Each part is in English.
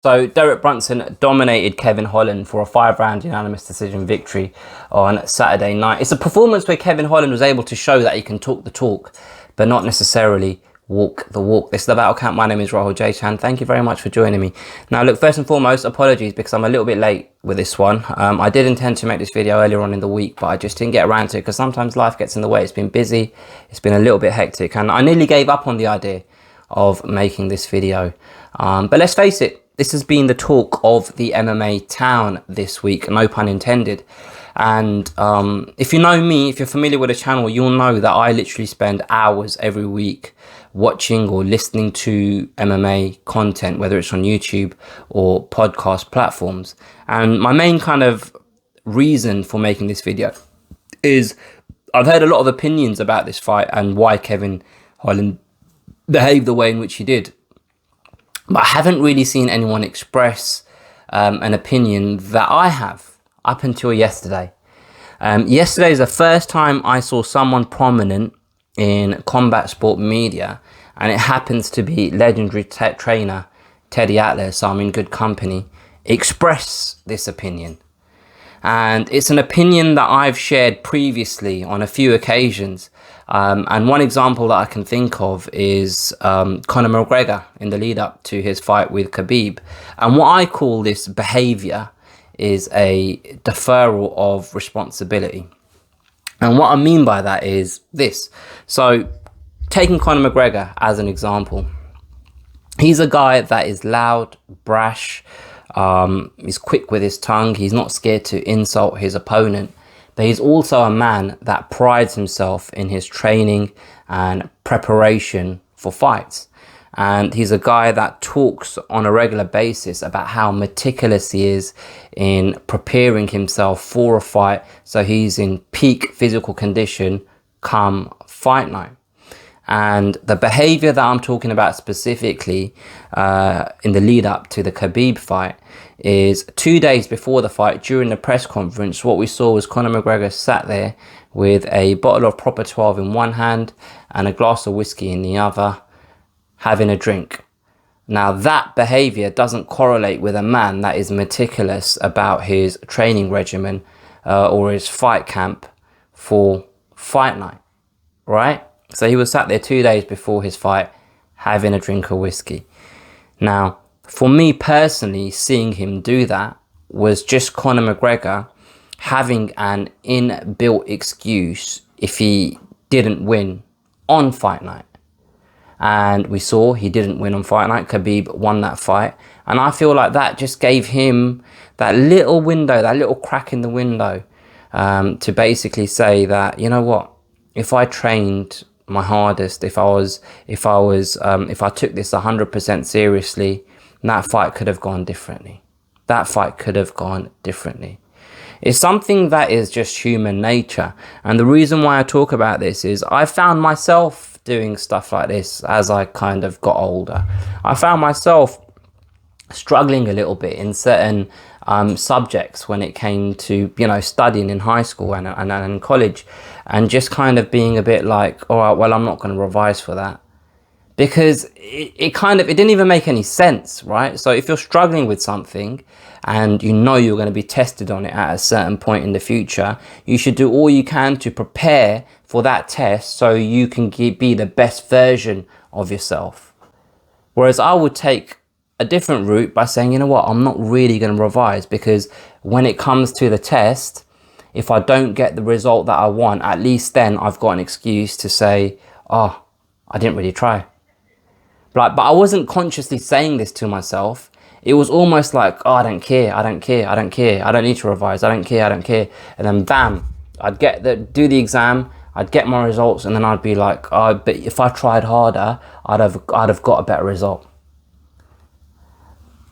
So Derek Brunson dominated Kevin Holland for a 5-round unanimous decision victory on Saturday night. It's a performance where Kevin Holland was able to show that he can talk the talk, but not necessarily walk the walk. This is the Battle Camp. My name is Rahul J. Chan. Thank you very much for joining me. Now, look, first and foremost, apologies because I'm a little bit late with this one. I did intend to make this video earlier on in the week, but I just didn't get around to it because sometimes life gets in the way. It's been busy. It's been a little bit hectic, and I nearly gave up on the idea of making this video. But let's face it, this has been the talk of the MMA town this week, no pun intended. And if you know me, if you're familiar with the channel, you'll know that I literally spend hours every week watching or listening to MMA content, whether it's on YouTube or podcast platforms. And my main kind of reason for making this video is I've heard a lot of opinions about this fight and why Kevin Holland behaved the way in which he did. But I haven't really seen anyone express an opinion that I have up until yesterday. Yesterday is the first time I saw someone prominent in combat sport media, and it happens to be legendary trainer Teddy Atlas, so I'm in good company, express this opinion. And it's an opinion that I've shared previously on a few occasions. And one example that I can think of is Conor McGregor in the lead up to his fight with Khabib. And what I call this behavior is a deferral of responsibility. And what I mean by that is this. So taking Conor McGregor as an example, he's a guy that is loud, brash, he's quick with his tongue, he's not scared to insult his opponent. But he's also a man that prides himself in his training and preparation for fights. And he's a guy that talks on a regular basis about how meticulous he is in preparing himself for a fight, so he's in peak physical condition come fight night. And the behavior that I'm talking about specifically in the lead up to the Khabib fight is 2 days before the fight, during the press conference, what we saw was Conor McGregor sat there with a bottle of Proper 12 in one hand and a glass of whiskey in the other, having a drink. Now that behavior doesn't correlate with a man that is meticulous about his training regimen or his fight camp for fight night, right? So he was sat there 2 days before his fight having a drink of whiskey. Now, for me personally, seeing him do that was just Conor McGregor having an inbuilt excuse if he didn't win on fight night. And we saw he didn't win on fight night. Khabib won that fight. And I feel like that just gave him that little window, that little crack in the window to basically say that, you know what, if I trained my hardest, if I took this 100% seriously, that fight could have gone differently. That fight could have gone differently. It's something that is just human nature. And the reason why I talk about this is I found myself doing stuff like this as I kind of got older. I found myself struggling a little bit in certain subjects when it came to, you know, studying in high school and in college, and just kind of being a bit like, all right, well, I'm not going to revise for that. Because it didn't even make any sense, right? So if you're struggling with something and you know you're going to be tested on it at a certain point in the future, you should do all you can to prepare for that test so you can be the best version of yourself. Whereas I would take a different route by saying, you know what, I'm not really going to revise, because when it comes to the test, if I don't get the result that I want, at least then I've got an excuse to say, oh, I didn't really try. But I wasn't consciously saying this to myself. It was almost like, oh, I don't care, I don't care, I don't care, I don't need to revise, I don't care, I don't care. And then bam, I'd do the exam, I'd get my results, and then I'd be like, oh, but if I tried harder, I'd have got a better result.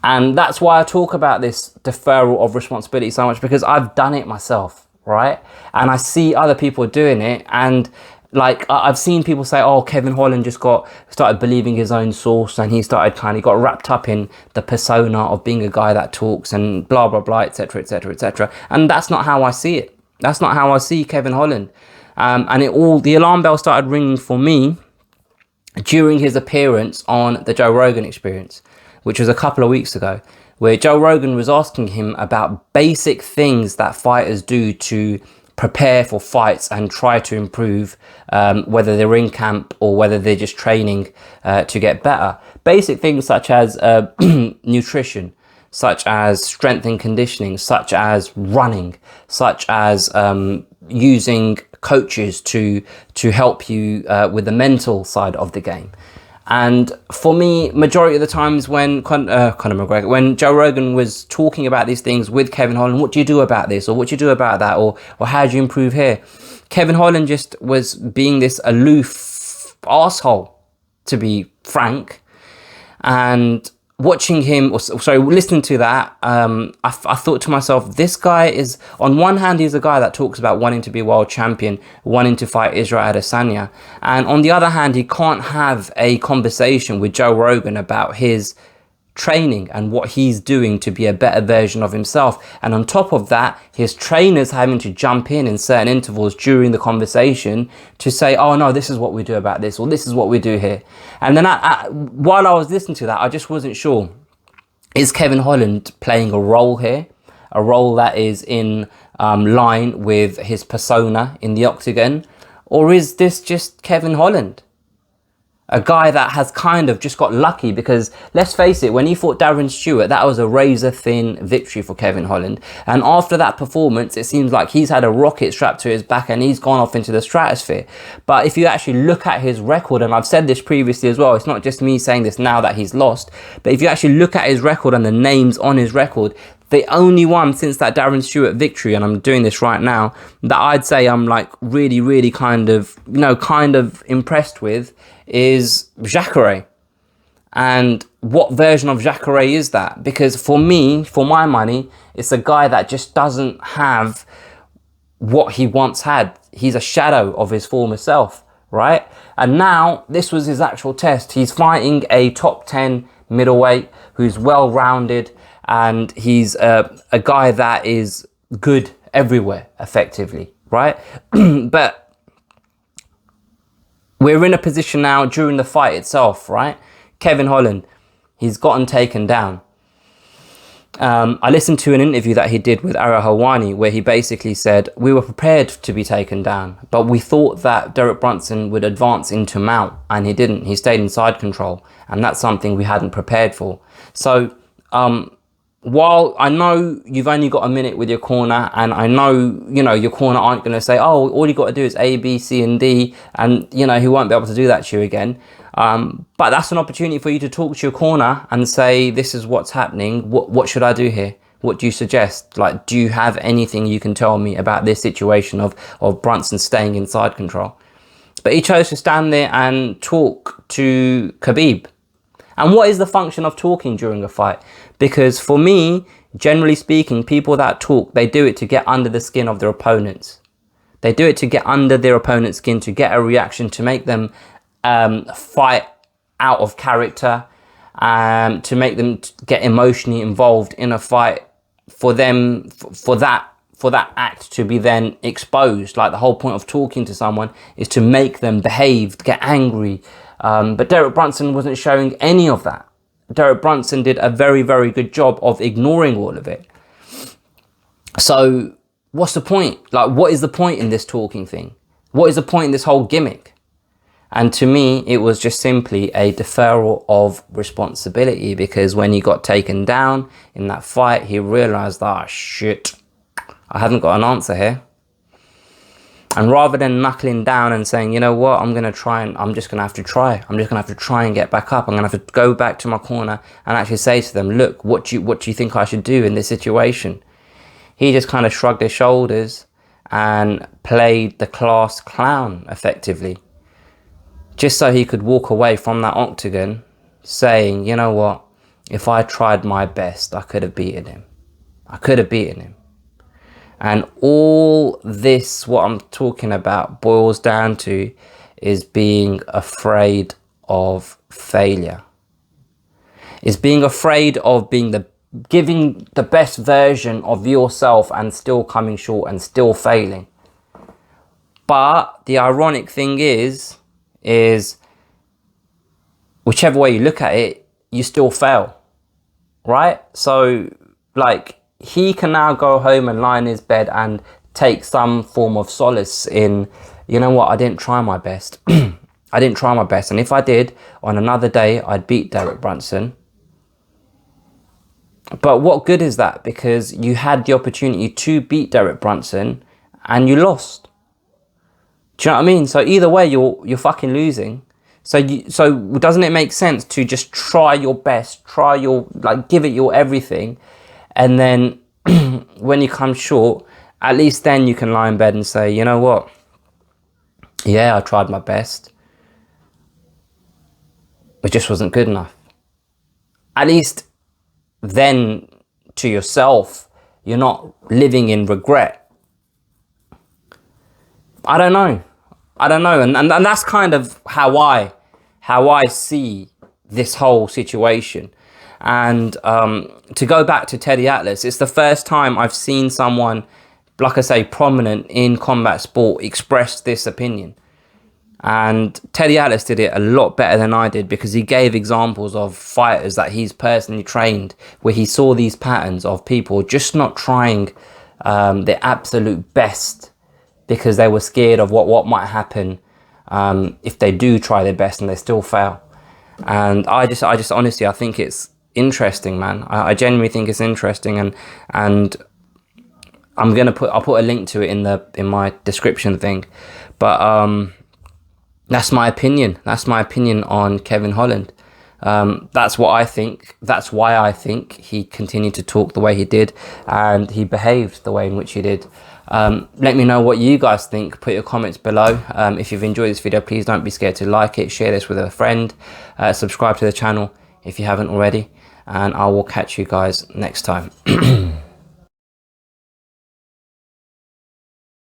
And that's why I talk about this deferral of responsibility so much, because I've done it myself, right? And I see other people doing it, and like I've seen people say, oh, Kevin Holland just started believing his own source, and he got wrapped up in the persona of being a guy that talks and blah, blah, blah, etc., etc., etc. And that's not how I see it. That's not how I see Kevin Holland. And the alarm bell started ringing for me during his appearance on the Joe Rogan Experience. which was a couple of weeks ago, where Joe Rogan was asking him about basic things that fighters do to prepare for fights and try to improve, whether they're in camp or whether they're just training to get better. Basic things such as nutrition, such as strength and conditioning, such as running, such as using coaches to help you with the mental side of the game. And for me, majority of the times when Conor McGregor, when Joe Rogan was talking about these things with Kevin Holland, what do you do about this, or what do you do about that, or how do you improve here? Kevin Holland just was being this aloof asshole, to be frank. And watching him, listening to that, I thought to myself, this guy is, on one hand, he's a guy that talks about wanting to be world champion, wanting to fight Israel Adesanya. And on the other hand, he can't have a conversation with Joe Rogan about his training and what he's doing to be a better version of himself. And on top of that, his trainers having to jump in certain intervals during the conversation to say, oh no, this is what we do about this, or this is what we do here. And then while I was listening to that, I just wasn't sure, is Kevin Holland playing a role here? A role that is in line with his persona in the octagon? Or is this just Kevin Holland? A guy that has kind of just got lucky, because let's face it, when he fought Darren Stewart, that was a razor thin victory for Kevin Holland. And after that performance, it seems like he's had a rocket strapped to his back and he's gone off into the stratosphere. But if you actually look at his record, and I've said this previously as well, it's not just me saying this now that he's lost, but if you actually look at his record and the names on his record, the only one since that Darren Stewart victory, and I'm doing this right now, that I'd say I'm like really kind of impressed with is Jacare. And what version of Jacare is that? Because for me, for my money, it's a guy that just doesn't have what he once had. He's a shadow of his former self, right? And now this was his actual test. He's fighting a top 10 middleweight who's well-rounded, and he's a guy that is good everywhere, effectively, right? But we're in a position now during the fight itself, right? Kevin Holland, he's gotten taken down. I listened to an interview that he did with Ara Helwani where he basically said, we were prepared to be taken down, but we thought that Derek Brunson would advance into mount, and he didn't. He stayed in side control, and that's something we hadn't prepared for. So while I know you've only got a minute with your corner, and I know, your corner aren't going to say, oh, all you got to do is A, B, C, and D, and, he won't be able to do that to you again. But that's an opportunity for you to talk to your corner and say, this is what's happening. What should I do here? What do you suggest? Like, do you have anything you can tell me about this situation of Brunson staying in side control? But he chose to stand there and talk to Khabib. And what is the function of talking during a fight? Because for me, generally speaking, people that talk, they do it to get under the skin of their opponents. They do it to get under their opponent's skin, to get a reaction, to make them fight out of character, to make them get emotionally involved in a fight, for them, for that act to be then exposed. Like, the whole point of talking to someone is to make them behave, get angry. But Derek Brunson wasn't showing any of that. Derek Brunson did a very, very good job of ignoring all of it. So what's the point? Like, what is the point in this talking thing? What is the point in this whole gimmick? And to me, it was just simply a deferral of responsibility, because when he got taken down in that fight, he realized, shit, I haven't got an answer here. And rather than knuckling down and saying, you know what, I'm just going to have to try. I'm just going to have to try and get back up. I'm going to have to go back to my corner and actually say to them, look, what do you think I should do in this situation? He just kind of shrugged his shoulders and played the class clown, effectively. Just so he could walk away from that octagon saying, you know what, if I tried my best, I could have beaten him. I could have beaten him. And all this, what I'm talking about, boils down to is being afraid of failure. Is being afraid of giving the best version of yourself and still coming short and still failing. But the ironic thing is whichever way you look at it, you still fail. right? So, like, he can now go home and lie in his bed and take some form of solace in, you know what, I didn't try my best. I didn't try my best. And if I did, on another day, I'd beat Derek Brunson. But what good is that? Because you had the opportunity to beat Derek Brunson and you lost. Do you know what I mean? So either way, you're fucking losing. So doesn't it make sense to just try your best, give it your everything, and then when you come short, at least then you can lie in bed and say, you know what? Yeah, I tried my best. It just wasn't good enough. At least then to yourself, you're not living in regret. I don't know. And that's kind of how I see this whole situation. And to go back to Teddy Atlas, it's the first time I've seen someone, like I say, prominent in combat sport express this opinion. And Teddy Atlas did it a lot better than I did, because he gave examples of fighters that he's personally trained where he saw these patterns of people just not trying their absolute best because they were scared of what might happen if they do try their best and they still fail. And I just honestly, I think it's interesting, man. I genuinely think it's interesting, and I'll put a link to it in my description thing. But that's my opinion. That's my opinion on Kevin Holland. That's what I think. That's why I think he continued to talk the way he did, and he behaved the way in which he did. Let me know what you guys think. Put your comments below. If you've enjoyed this video, please don't be scared to like it, share this with a friend, subscribe to the channel if you haven't already, and I will catch you guys next time.